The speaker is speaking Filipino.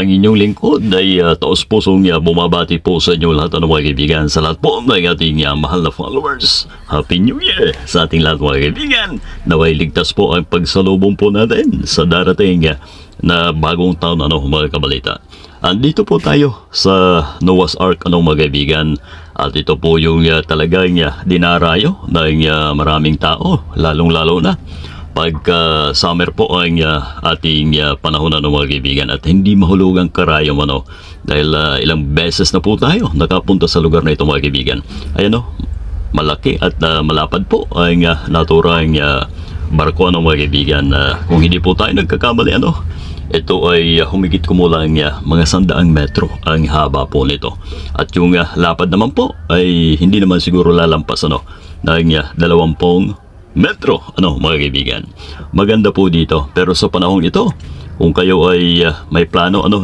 ang inyong lingkod ay taos pusong bumabati po sa inyo lahat ng mga kaibigan, sa lahat po ng ating mahal na followers. Happy New Year sa ating lahat mga kaibigan. Naway ligtas po ang pagsalubong po natin sa darating na bagong taon mga kabalita. Andito po tayo sa Noah's Ark mga kaibigan, at ito po yung talagang dinarayo ng maraming tao, lalong-lalo na pagka summer po ang ating panahon mga kaibigan, at hindi mahulugang karayom dahil ilang beses na po tayo nakapunta sa lugar na ito mga kaibigan. Ayan malaki at malapad po ang naturang barko mga kaibigan. Kung hindi po tayo nagkakamali ito ay humigit kumulang mga 100 metro ang haba po nito, at yung lapad naman po ay hindi naman siguro lalampas ng 20 metro mga kaibigan. Maganda po dito, pero sa panahong ito, kung kayo ay may plano